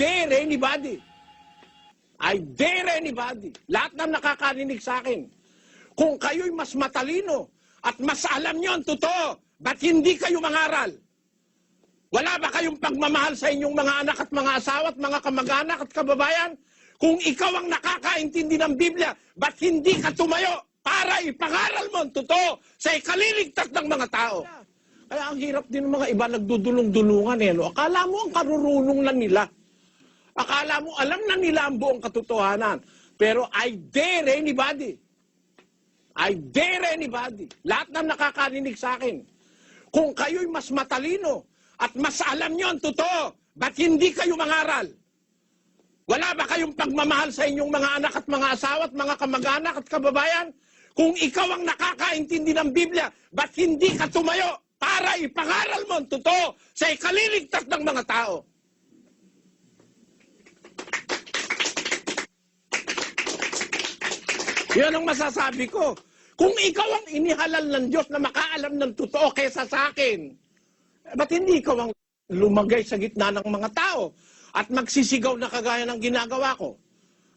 dare anybody. I dare anybody. Lahat na nakakarinig sa akin. Kung kayo'y mas matalino at mas alam nyo ang totoo, ba't hindi kayo mangaral? Wala ba kayong pagmamahal sa inyong mga anak at mga asawa at mga kamag-anak at kababayan? Kung ikaw ang nakakaintindi ng Biblia, ba't hindi ka tumayo para ipangaral mo ang totoo sa ikaliligtas ng mga tao? Kaya ang hirap din ng mga iba nagdudulong-dulungan eh. No? Akala mo ang karurunong na nila. Akala mo alam na nila ang buong katotohanan. Pero I dare anybody. I dare anybody. Lahat na nakakarinig sa akin. Kung kayo'y mas matalino at mas alam nyo ang totoo, ba't hindi kayo mangaral? Wala ba kayong pagmamahal sa inyong mga anak at mga asawa at mga kamag-anak at kababayan? Kung ikaw ang nakakaintindi ng Biblia, ba't hindi ka tumayo para ipangaral mo ang totoo sa ikaliligtas ng mga tao? Yan ang masasabi ko. Kung ikaw ang inihalal ng Diyos na makaalam ng totoo kaysa sa akin, ba't hindi ikaw ang lumagay sa gitna ng mga tao at magsisigaw na kagaya ng ginagawa ko?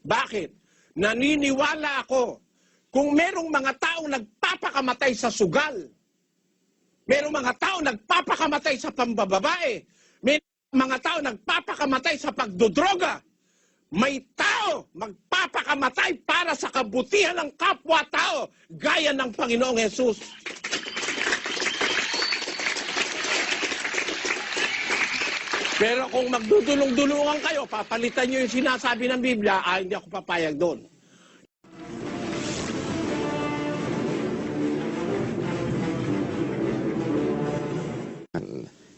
Bakit? Naniniwala ako kung merong mga taong nagpapakamatay sa sugal, merong mga taong nagpapakamatay sa pambababae, may mga taong nagpapakamatay sa pagdodroga, may tao magpapakamatay para sa kabutihan ng kapwa-tao gaya ng Panginoong Hesus. Pero kung magdudulong-dulungan kayo, papalitan nyo yung sinasabi ng Biblia, hindi ako papayag doon.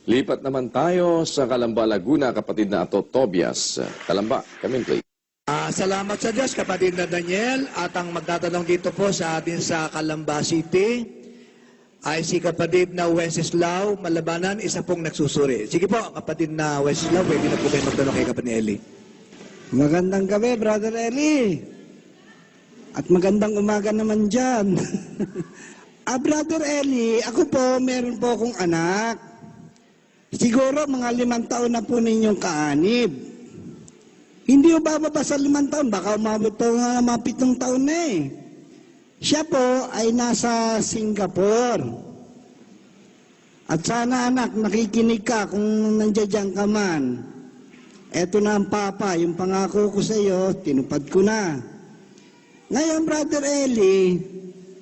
Lipat naman tayo sa Calamba, Laguna, kapatid na Ato Tobias. Calamba, come in please. Salamat sa Diyos, kapatid na Daniel. At ang magtatanong dito po sa atin sa Calamba City ay si kapatid na Wenceslao Malabanan, isa pong nagsusuri. Sige po, kapatid na Wenceslao, pwede na po kayo magtanong kay kapatid ni Eli. Magandang gabi, Brother Eli. At magandang umaga naman dyan. Brother Eli, ako po, meron po akong anak. Siguro mga 5 taon na po ninyong kaanib. Hindi o bababa sa 5 taon, baka umabot po nga mga 7 taon na eh. Siya po ay nasa Singapore. At sana anak, nakikinig ka kung nandiyan ka man. Eto na ang papa, yung pangako ko sa iyo, tinupad ko na. Ngayon, Brother Eli,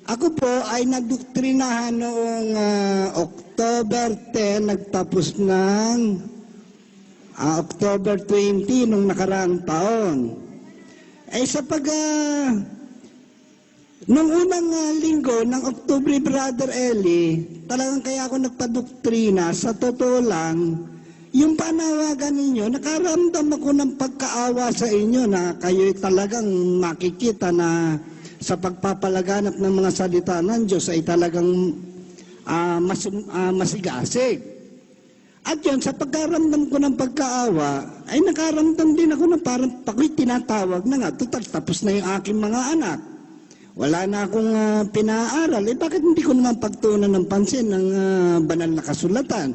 ako po ay nagdoktrinahan noong October 10, nagtapos ng October 20 nung nakaraang taon. Nung unang linggo ng October, Brother Eli, talagang kaya ako nagpadoktrina, sa totoo lang, yung panawagan ninyo, nakaramdam ako ng pagkaawa sa inyo na kayo talagang makikita na sa pagpapalaganap ng mga salita ng Diyos ay talagang masigasig. At yun, sa pagkaramdam ko ng pagkaawa, ay nakaramdam din ako na parang ako'y tinatawag na nga, total, tapos na yung aking mga anak. Wala na akong pinaaral, bakit hindi ko naman pagtuunan ng pansin ng banal na kasulatan?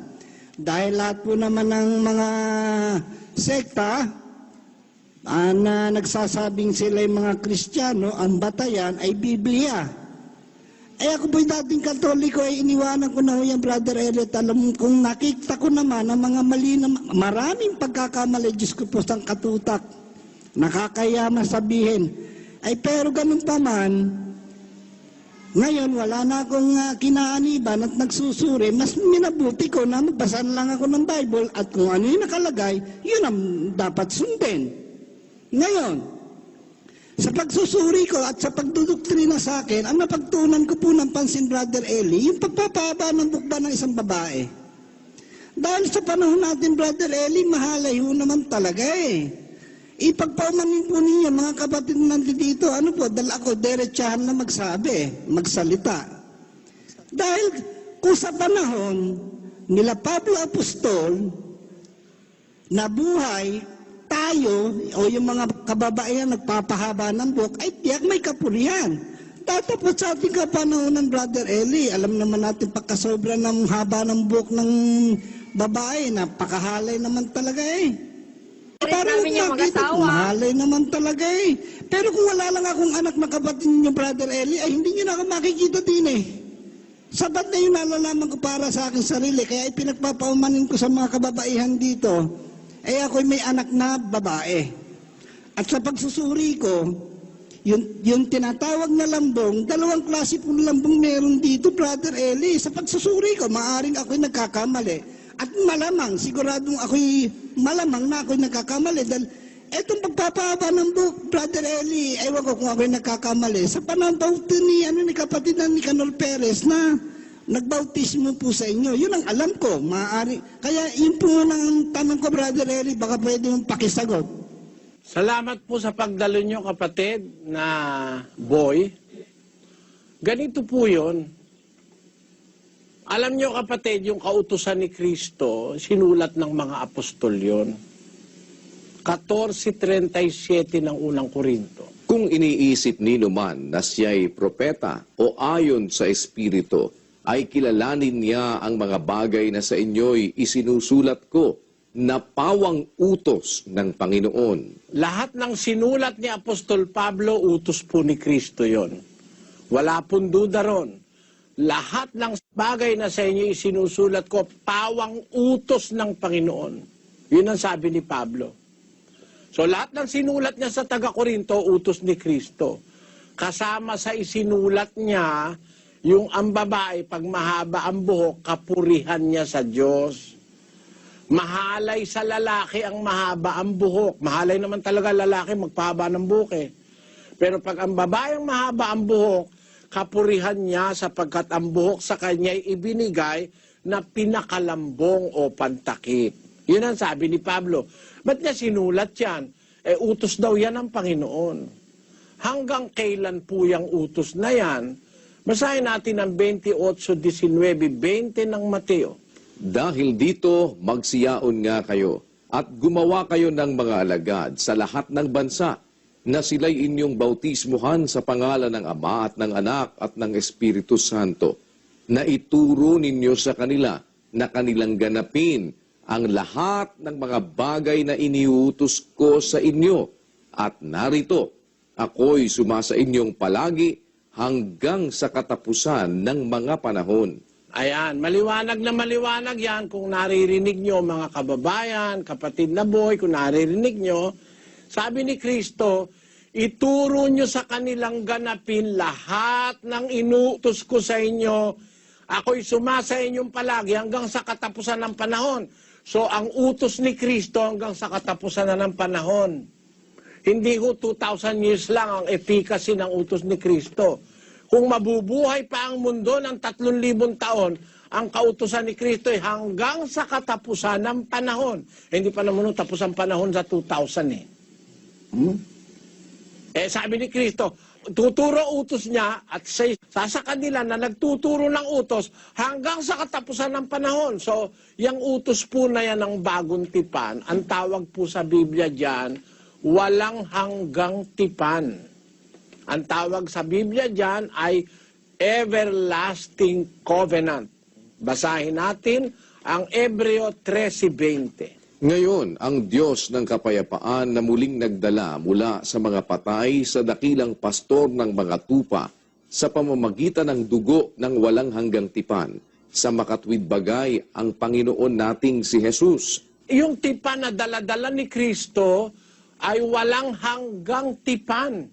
Dahil lahat po naman ng mga sekta na nagsasabing sila yung mga Kristiyano, ang batayan ay Biblia. Ako po'y dating Katoliko, ay iniwanan ko na ho yan, Brother Elliot. Alam kung nakita ko naman ang mga mali na maraming pagkakamali, Diyos ko po sang katutak, nakakayaman sabihin. Pero ganun pa man, ngayon wala na akong kinaaniban at nagsusuri, mas minabuti ko na magbasa lang ako ng Bible at kung ano yung nakalagay, yun ang dapat sundin. Ngayon, sa pagsusuri ko at sa pagdudoktrina sa akin, ang napagtunan ko po ng pansin, Brother Eli, yung pagpapahaba ng bukba ng isang babae. Dahil sa panahon natin, Brother Eli, mahalay ho naman talaga eh. Ipagpaumanin po ninyo, mga kapatid nandito, ano po, dahil ako, diretsahan na magsalita. Dahil kung sa panahon nila Pablo Apostol, na buhay, tayo, o yung mga kababaihan nagpapahaba ng buhok, ay tiyak may kapulian. Tatapos sa ating kapanahonan, Brother Eli, alam naman natin pagkasobra ng haba ng buhok ng babae, napakahalay naman talaga eh. favorite para namin yung makita. mag-asawa. Malay naman talaga eh. Pero kung wala lang akong anak na kapatid niyo, Brother Eli, ay hindi niyo na ako makikita din eh. Sabat na yung nalalaman ko para sa aking sarili, kaya ipinagpapaumanin ko sa mga kababaihan dito, eh ako'y may anak na babae. At sa pagsusuri ko, yung tinatawag na lambong, dalawang klase pong lambong meron dito, Brother Eli. Sa pagsusuri ko, maaring ako'y nagkakamali. At malamang, siguradong malamang na ako'y nagkakamali. Dahil etong pagpapahaba ng buhok, Brother Eli, ewan ko kung ako'y nagkakamali. Sa panahon ni kapatid na ni Canol Perez na nagbautismo po sa inyo. Yun ang alam ko, maaari. Kaya yun po ang tanong ko, Brother Eli, baka pwede mong pakisagot. Salamat po sa pagdalo nyo, kapatid, na boy. Ganito po yun. Alam nyo, kapatid, yung kautusan ni Kristo, sinulat ng mga apostol yun. 14:37 ng unang Korinto. Kung iniisip nino man na siya'y propeta o ayon sa Espiritu, ay kilalanin niya ang mga bagay na sa inyo'y isinusulat ko na pawang utos ng Panginoon. Lahat ng sinulat ni Apostol Pablo, utos po ni Kristo yon. Wala pong duda ron. Lahat ng bagay na sa inyo isinusulat ko, pawang utos ng Panginoon. Yun ang sabi ni Pablo. So lahat ng sinulat niya sa taga-Korinto, utos ni Kristo. Kasama sa isinulat niya, yung ang babae, pag mahaba ang buhok, kapurihan niya sa Diyos. Mahalay sa lalaki ang mahaba ang buhok. Mahalay naman talaga lalaki magpahaba ng buhok eh. Pero pag ang babae ang mahaba ang buhok, kapurihan niya sapagkat ang buhok sa kanya ay ibinigay na pinakalambong o pantakip. Yun ang sabi ni Pablo. Ba't niya sinulat yan? Eh, utos daw yan ng Panginoon. Hanggang kailan po yung utos na yan? Basahin natin ang 28:19-20 ng Mateo. Dahil dito, magsiyaon nga kayo at gumawa kayo ng mga alagad sa lahat ng bansa na sila'y inyong bautismuhan sa pangalan ng Ama at ng Anak at ng Espiritu Santo, na ituro ninyo sa kanila na kanilang ganapin ang lahat ng mga bagay na iniutos ko sa inyo. At narito, ako'y sumasa inyong palagi hanggang sa katapusan ng mga panahon. Ayan, maliwanag na maliwanag yan kung naririnig nyo mga kababayan, kapatid na boy, kung naririnig nyo. Sabi ni Kristo, ituro nyo sa kanilang ganapin lahat ng inutos ko sa inyo. Ako'y sumasa inyong palagi hanggang sa katapusan ng panahon. So ang utos ni Kristo hanggang sa katapusan na ng panahon. Hindi ho 2,000 years lang ang efficacy ng utos ni Kristo. Kung mabubuhay pa ang mundo ng 3,000 taon, ang kautusan ni Kristo ay hanggang sa katapusan ng panahon. Hindi pa naman tapos ang panahon sa 2,000 eh. Eh sabi ni Kristo, tuturo utos niya at sa kanila na nagtuturo ng utos hanggang sa katapusan ng panahon. So, yung utos po na yan ng bagong tipan, ang tawag po sa Biblia diyan, walang hanggang tipan. Ang tawag sa Biblia diyan ay everlasting covenant. Basahin natin ang Hebreo 13:20. Ngayon, ang Diyos ng kapayapaan na muling nagdala mula sa mga patay sa dakilang pastor ng mga tupa sa pamamagitan ng dugo ng walang hanggang tipan, sa makatwid bagay ang Panginoon nating si Jesus. Yung tipan na dala-dala ni Kristo ay walang hanggang tipan.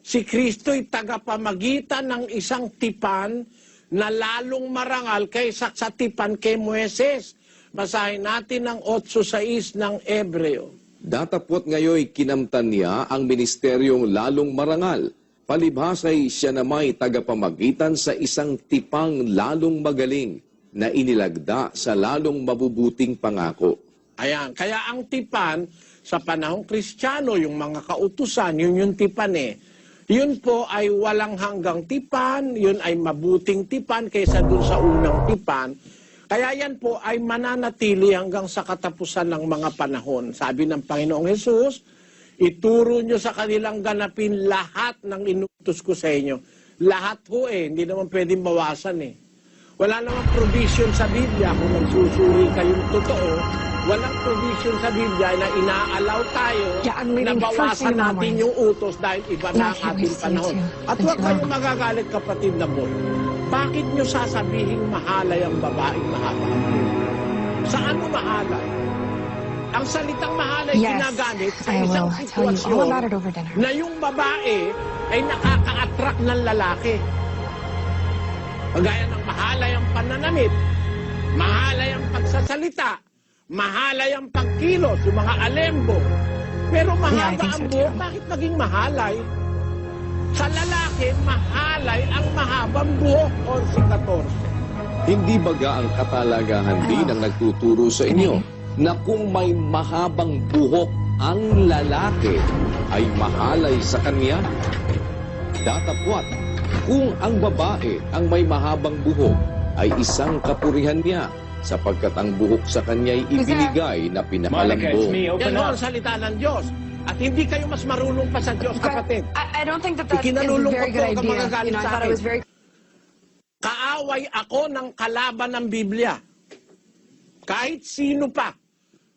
Si Kristo'y tagapamagitan ng isang tipan na lalong marangal kaysa sa tipan kay Moises. Basahin natin ang 8:6 ng Hebreo. Datapot ngayoy kinamtan niya ang ministeryong lalong marangal. Palibhasay siya na may tagapamagitan sa isang tipang lalong magaling na inilagda sa lalong mabubuting pangako. Ayan, kaya ang tipan sa panahong Kristiyano, yung mga kautusan, yun yung tipan eh. Yun po ay walang hanggang tipan, yun ay mabuting tipan kaysa dun sa unang tipan. Kaya yan po ay mananatili hanggang sa katapusan ng mga panahon. Sabi ng Panginoong Hesus, ituro nyo sa kanilang ganapin lahat ng inutos ko sa inyo. Lahat ho eh, hindi naman pwedeng bawasan eh. Wala namang provision sa Biblia kung nagsusuri kayong totoo Walang provision sa Biblia na inaalaw tayo Yeah, I'm na leaving first bawasan thing tomorrow natin morning. yung utos dahil iba na ang Love you, ating miss you panahon. too. At huwag Thank you, kayong Mama. magagalit, kapatid na boy. Bakit nyo sasabihin mahalay ang babaeng mahaba ang buhok? Saan mo mahalay? Ang salitang mahalay Yes, ginagamit sa I isang will tell you all sitwasyon about it over dinner. na yung babae ay nakaka-attract ng lalaki. Kagaya ng mahalay ang pananamit, mahalay ang pagsasalita, mahalay ang pagkilos, yung mga alembo. Pero Yeah, I mahaba think ang so buhok, too. bakit naging mahalay? Sa lalaki, mahalay ang mahabang buhok, 11-14. Hindi baga ang katalagahan din ang nagtuturo sa inyo na kung may mahabang buhok ang lalaki ay mahalay sa kanya? Datapwat, kung ang babae ang may mahabang buhok ay isang kapurihan niya sapagkat ang buhok sa kanya ay ibinigay na pinakalambong. Yan ho ang salita ng Diyos. At hindi kayo mas marunong pa sa Diyos, kapatid. I don't think that that is a Ikinalulungkot very good ko ang idea. magagalit You know, I sa thought akin. it was very... Kaaway ako ng kalaban ng Biblia. Kahit sino pa.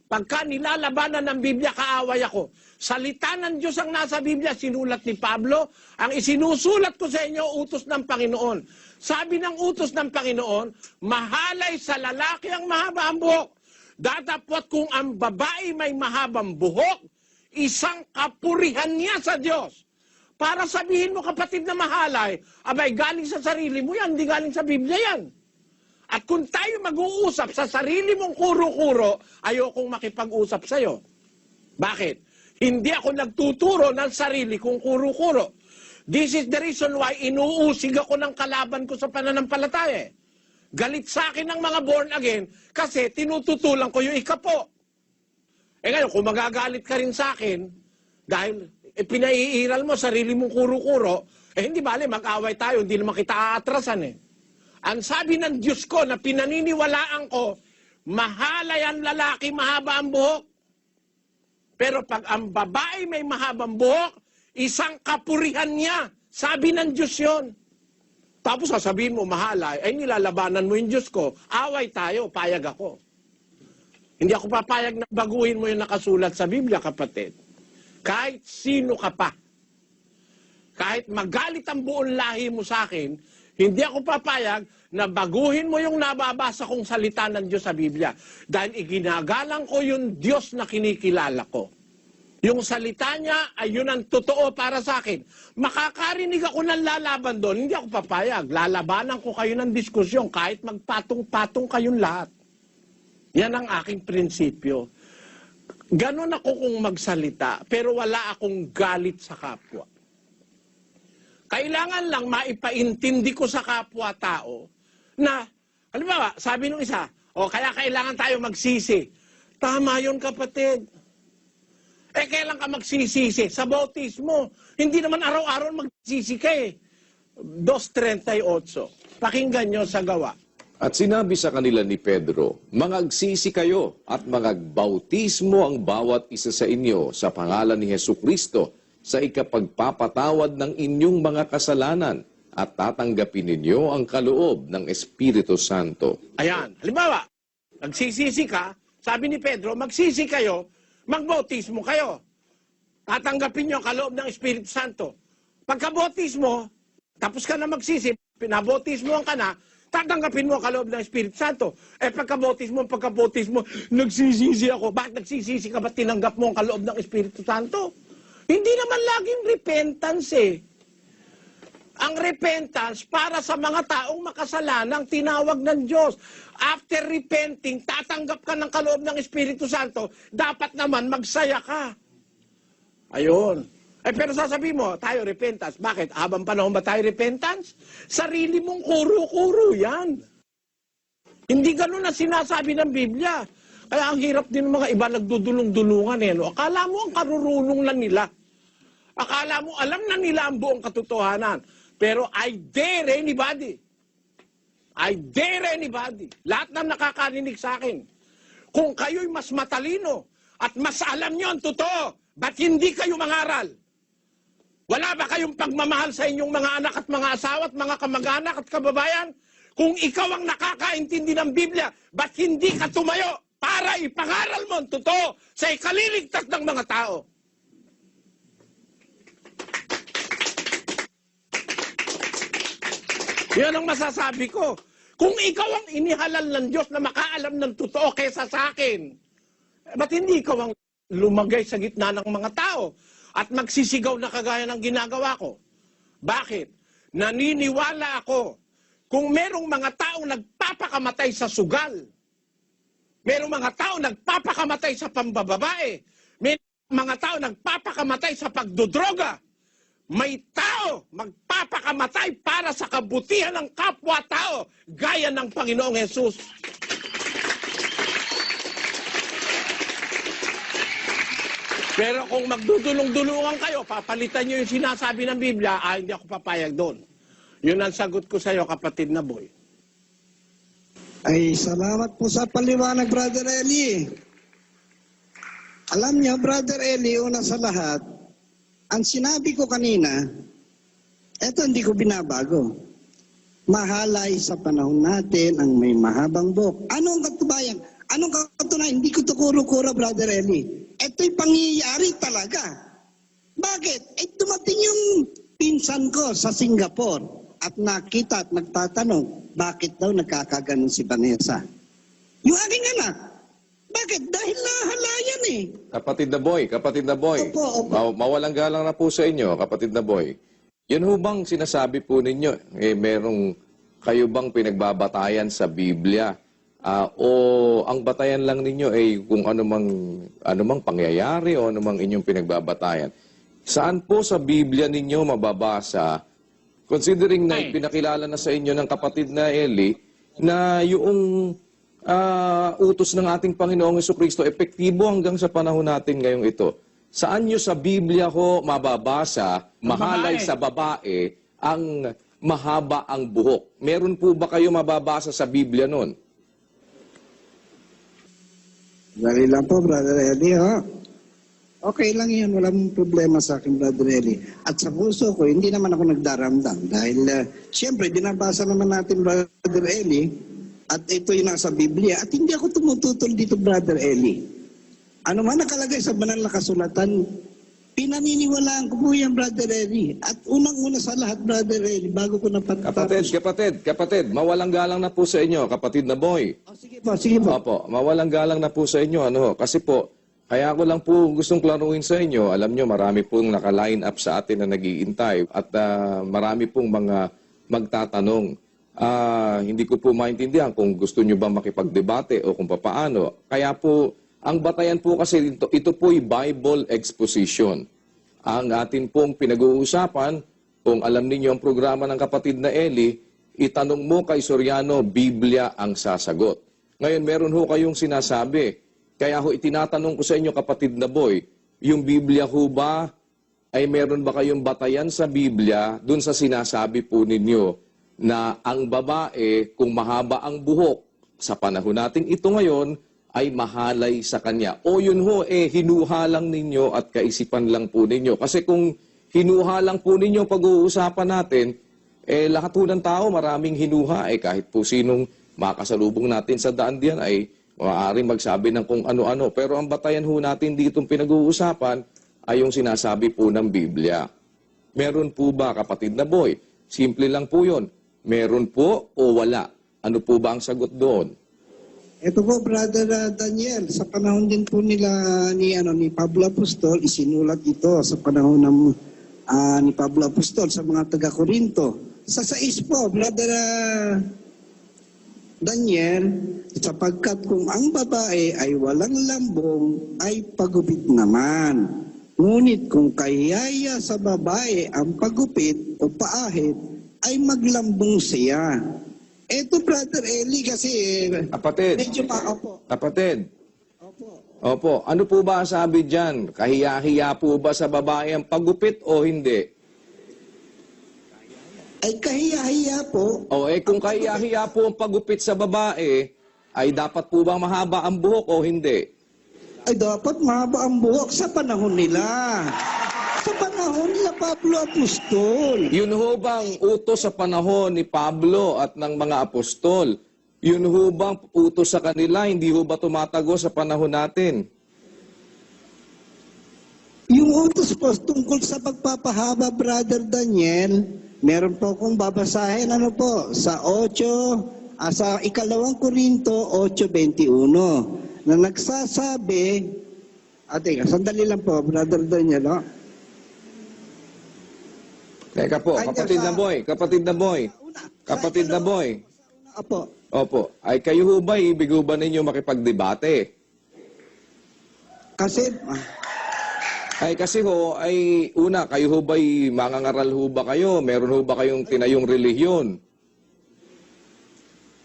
Pagka nilalabanan ng Biblia, kaaway ako. Salita ng Diyos ang nasa Biblia, sinulat ni Pablo. Ang isinusulat ko sa inyo, utos ng Panginoon. Sabi ng utos ng Panginoon, mahalay sa lalaki ang mahaba ang buhok. Datapwat kung ang babae may mahabang buhok, isang kapurihan niya sa Diyos. Para sabihin mo, kapatid na mahalay, abay, galing sa sarili mo yan, hindi galing sa Biblia yan. At kung tayo mag-uusap sa sarili mong kuro-kuro, ayokong makipag-usap sa'yo. Bakit? Hindi ako nagtuturo ng sarili kong kuro-kuro. This is the reason why inuusig ako ng kalaban ko sa pananampalataya. Galit sa akin ng mga born again kasi tinututulan ko yung ikapo. Ngayon, kung magagalit ka rin sa akin, dahil pinaiiral mo sarili mong kuro-kuro, hindi bale, mag-away tayo, hindi naman kita aatrasan eh. Ang sabi ng Diyos ko na pinaniniwalaan ko, mahalay ang lalaki, mahaba ang buhok. Pero pag ang babae may mahabang buhok, isang kapurihan niya. Sabi ng Diyos yon. Tapos sasabihin mo, mahalay, ay nilalabanan mo yung Diyos ko. Away tayo, payag ako. Hindi ako papayag na baguhin mo yung nakasulat sa Biblia, kapatid. Kahit sino ka pa. Kahit magalit ang buong lahi mo sa akin, hindi ako papayag na baguhin mo yung nababasa kong salita ng Diyos sa Biblia. Dahil iginagalang ko yung Diyos na kinikilala ko. Yung salita niya ay yun ang totoo para sa akin. Makakarinig ako ng lalaban doon, hindi ako papayag. Lalabanan ko kayo ng diskusyon kahit magpatong-patong kayong lahat. Yan ang aking prinsipyo. Ganon ako kung magsalita, pero wala akong galit sa kapwa. Kailangan lang maipaintindi ko sa kapwa-tao na, halimbawa, sabi nung isa, kaya kailangan tayo magsisi. Tama yun, kapatid. Kailan ka magsisisi? Sa bautismo. Hindi naman araw-araw magsisi ka eh. 2:38. Pakinggan nyo sa gawa. At sinabi sa kanila ni Pedro, mangagsisi kayo at mangagbautismo ang bawat isa sa inyo sa pangalan ni Hesukristo sa ikapagpapatawad ng inyong mga kasalanan at tatanggapin ninyo ang kaloob ng Espiritu Santo. Ayan. Halimbawa, nagsisisi ka, sabi ni Pedro, magsisi kayo, magbautismo kayo. Tatanggapin nyo ang kaloob ng Espiritu Santo. Pagkabautismo, tapos ka na magsisi, pinabautismo ka na, tatanggapin mo ang kaloob ng Espiritu Santo. Pagkabautismo, nagsisisi ako. Bakit nagsisisi ka? Ba't tinanggap mo ang kaloob ng Espiritu Santo? Hindi naman laging repentance eh. Ang repentance para sa mga taong makasalanang tinawag ng Diyos. After repenting, tatanggap ka ng kaloob ng Espiritu Santo, dapat naman magsaya ka. Ayun. Pero sasabihin mo, tayo repentance. Bakit? Habang panahon ba tayo repentance? Sarili mong kuro-kuro yan. Hindi ganun na sinasabi ng Biblia. Kaya ang hirap din ng mga iba nagdudulong-dulungan eh. No? Akala mo ang karurunong na nila. Akala mo alam na nila ang buong katotohanan. Pero I dare anybody. I dare anybody. Lahat na nakakarinig sa akin. Kung kayo'y mas matalino at mas alam nyo ang totoo, ba't hindi kayo mangaral? Wala ba kayong pagmamahal sa inyong mga anak at mga asawa at mga kamag-anak at kababayan? Kung ikaw ang nakakaintindi ng Biblia, ba't hindi ka tumayo? para ipangaral mo ang totoo sa ikaliligtas ng mga tao. Yan ang masasabi ko. Kung ikaw ang inihalal ng Diyos na makaalam ng totoo kaysa sa akin, ba't hindi ikaw ang lumagay sa gitna ng mga tao at magsisigaw na kagaya ng ginagawa ko? Bakit? Naniniwala ako kung merong mga taong nagpapakamatay sa sugal, merong mga taong nagpapakamatay sa pambababae, may mga taong nagpapakamatay sa pagdodroga, may tao magpapakamatay para sa kabutihan ng kapwa-tao gaya ng Panginoong Hesus. Pero kung magdudulong-dulungan kayo, papalitan nyo yung sinasabi ng Biblia, hindi ako papayag doon. Yun ang sagot ko sa iyo, kapatid na boy. Ay, salamat po sa paliwanag, Brother Eli. Alam niyo, Brother Eli, una sa lahat, ang sinabi ko kanina, eto hindi ko binabago. Mahalay sa panahon natin ang may mahabang buhok. Anong katubayan? Anong katunayan? Hindi ko to kuro-kuro, Brother Eli. Ito'y pangyayari talaga. Bakit? Dumating yung pinsan ko sa Singapore at nakita at nagtatanong, bakit daw nagkakaganon si Vanessa? Yung aking anak. Bakit? Dahil nahalayan eh. Kapatid na boy. Opo. Mawalang galang na po sa inyo, kapatid na boy. Yan ho bang sinasabi po ninyo, merong kayo bang pinagbabatayan sa Biblia? O ang batayan lang ninyo ay kung anumang pangyayari o anumang inyong pinagbabatayan? Saan po sa Biblia ninyo mababasa, considering na pinakilala na sa inyo ng kapatid na Eli, na yung utos ng ating Panginoong Jesucristo epektibo hanggang sa panahon natin ngayong ito? Saan nyo sa Biblia ko mababasa, mahalay sa babae, ang mahaba ang buhok? Meron po ba kayo mababasa sa Biblia nun? Dali lang po, Brother Eli, ha? Okay lang yan, walang problema sa akin, Brother Eli. At sa puso ko, hindi naman ako nagdaramdam. Dahil, siyempre, binabasa naman natin, Brother Eli, at ito yung nasa Biblia. At hindi ako tumututol dito, Brother Eli. Ano man nakalagay sa banal na kasulatan, pinaniniwalaan ko po yan, Brother Eli. At unang-una sa lahat, Brother Eli, bago ko napatapos. Kapatid, mawalang galang na po sa inyo, kapatid na boy. Oh, sige po. Opo, mawalang galang na po sa inyo. Kasi po, kaya ko lang po gustong klaruhin sa inyo. Alam nyo, marami pong naka-line up sa atin na nag-iintay at marami pong mga magtatanong. Hindi ko po maintindihan kung gusto nyo ba makipagdebate o kung papaano. Kaya po, ang batayan po kasi ito po'y Bible exposition. Ang atin pong pinag-uusapan, kung alam ninyo ang programa ng kapatid na Eli, itanong mo kay Soriano, Biblia ang sasagot. Ngayon, meron ho kayong sinasabi. Kaya ho, itinatanong ko sa inyo, kapatid na boy, yung Biblia ho ba, ay meron ba kayong batayan sa Biblia dun sa sinasabi po ninyo na ang babae, kung mahaba ang buhok, sa panahon natin ito ngayon, ay mahalay sa kanya? O yun ho, hinuha lang ninyo at kaisipan lang po ninyo. Kasi kung hinuha lang po ninyo pag-uusapan natin, lahat po ng tao maraming hinuha. Kahit po sinong makasalubong natin sa daan diyan ay maaaring magsabi ng kung ano-ano. Pero ang batayan ho natin ditong pinag-uusapan ay yung sinasabi po ng Biblia. Meron po ba, kapatid na boy? Simple lang po yun. Meron po o wala? Ano po ba ang sagot doon? Ito po, Brother Daniel, sa panahon din po nila ni Pablo Apostol, isinulat ito sa panahon ni Pablo Apostol sa mga taga-Korinto. Sa 6 po, Brother Daniel, sapagkat kung ang babae ay walang lambong, ay pagupit naman. Ngunit kung kayaya sa babae ang pagupit o paahit, ay maglambong siya. Eto, Brother Eli, kasi Kapatid. medyo opo. Kapatid. Opo. Opo. Ano po ba ang sabi dyan? Kahiya-hiya po ba sa babae ang pagupit o hindi? Ay kahiya-hiya po. O kung kahiya-hiya po ang pagupit sa babae, ay dapat po bang mahaba ang buhok o hindi? Ay dapat mahaba ang buhok sa panahon nila. Sa panahon nila Pablo Apostol. Yun ho bang utos sa panahon ni Pablo at ng mga apostol Yun ho bang utos sa kanila, hindi ho ba tumatago sa panahon natin? Yung utos po tungkol sa pagpapahaba, Brother Daniel, meron po akong babasahin, ano po, sa 8, sa 2 Korinto 8:21, na nagsasabi, teka, sandali lang po, Brother Daniel, no? Teka po, Ay, kapatid na boy, kapatid na boy. Apo, Opo, ay kayo ho ba, ibig ho ba ninyo makipagdebate? kasi, Ay kasi ho, ay una, kayo ho ba'y mangangaral ho ba kayo? Meron ho ba kayong tinayong relihiyon?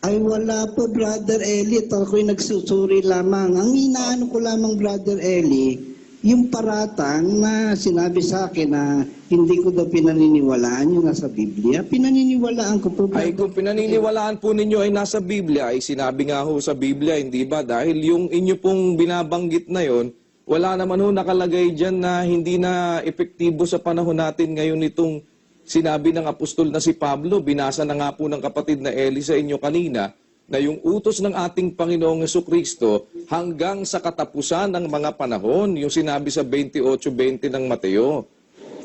ay wala po, Brother Eli, ako'y nagsusuri lamang. Ang inaano ko lamang, Brother Eli, yung paratang na sinabi sa akin na hindi ko daw pinaniniwalaan yung nasa Biblia. Pinaniniwalaan ko po, Ay kung pinaniniwalaan po ninyo ay nasa Biblia, ay sinabi nga ho sa Biblia, hindi ba? Dahil yung inyo pong binabanggit na yon, wala naman ho nakalagay dyan na hindi na epektibo sa panahon natin ngayon itong sinabi ng apostol na si Pablo. Binasa na nga po ng kapatid na Eli sa inyo kanina na yung utos ng ating Panginoong Jesucristo hanggang sa katapusan ng mga panahon, yung sinabi sa 28:20 ng Mateo.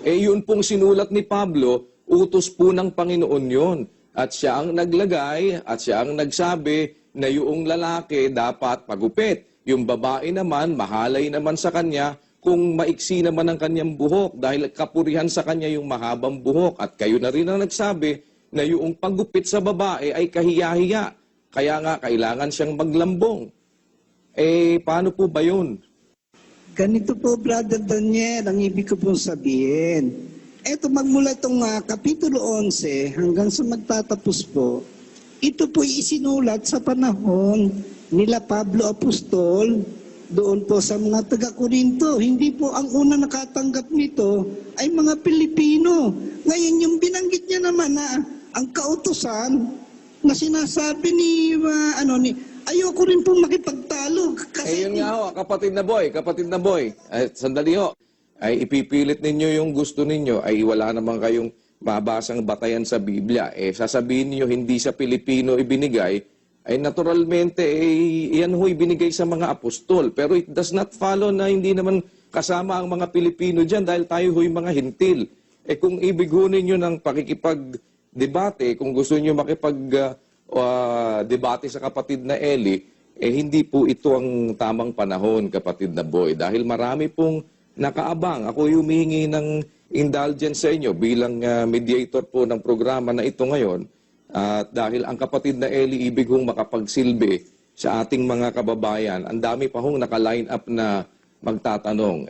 Yun pong sinulat ni Pablo, utos po ng Panginoon yon. At siya ang naglagay at siya ang nagsabi na yung lalaki dapat pagupit. Yung babae naman, mahalay naman sa kanya kung maiksi naman ang kanyang buhok dahil kapurihan sa kanya yung mahabang buhok. At kayo na rin ang nagsabi na yung paggupit sa babae ay kahiya-hiya. Kaya nga, kailangan siyang maglambong. Paano po ba yun? ganito po, Brother Daniel, ang ibig ko pong sabihin. Eto, magmula itong Kapitulo 11 hanggang sa magtatapos po, ito po isinulat sa panahon nila Pablo Apostol, doon po sa mga taga-Korinto. Hindi po ang una nakatanggap nito ay mga Pilipino. Ngayon, yung binanggit niya naman na ang kautusan na sinasabi ni ayoko rin po makipagtalo. Kasi Yun nga ho, kapatid na boy. Sandali ho. Ay ipipilit ninyo yung gusto ninyo, ay wala naman kayong mabasang batayan sa Biblia. Sasabihin niyo hindi sa Pilipino ibinigay, ay naturalmente, yan ho ibinigay sa mga apostol. Pero it does not follow na hindi naman kasama ang mga Pilipino dyan dahil tayo ho'y mga hintil. Kung ibig ho ninyo ng pakikipag-debate, kung gusto niyo makipag-debate sa kapatid na Eli, hindi po ito ang tamang panahon, kapatid na boy. Dahil marami pong nakaabang. Ako humihingi ng indulgence sa inyo bilang mediator po ng programa na ito ngayon. At dahil ang kapatid na Eli ibig hong makapagsilbi sa ating mga kababayan, ang dami pa hong naka-line up na magtatanong.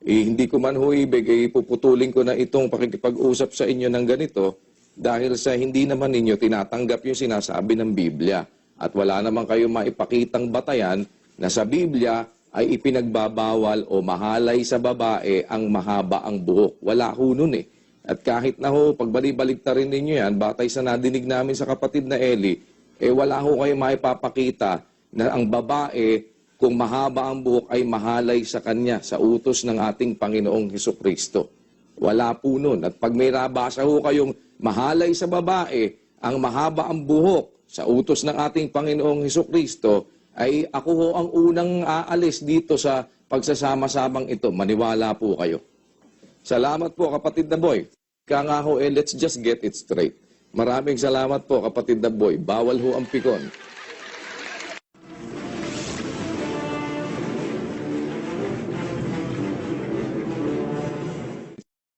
Hindi ko man ho ibig, puputulin ko na itong pakikipag-usap sa inyo ng ganito dahil sa hindi naman ninyo tinatanggap yung sinasabi ng Biblia. At wala naman kayo maipakitang batayan na sa Biblia ay ipinagbabawal o mahalay sa babae ang mahaba ang buhok. Wala ho nun At kahit na ho, pagbalik-balik na rin ninyo yan, batay sa nadinig namin sa kapatid na Eli, wala ho kayo maipapakita na ang babae, kung mahaba ang buhok, ay mahalay sa kanya sa utos ng ating Panginoong Hesukristo. Wala po nun. At pag may nabasa ho kayong mahalay sa babae, ang mahaba ang buhok sa utos ng ating Panginoong Hesukristo, ay ako ho ang unang aalis dito sa pagsasama-samang ito. Maniwala po kayo. Salamat po, kapatid na boy. Kaya nga ho, let's just get it straight. Maraming salamat po, kapatid na boy. Bawal ho ang pikon.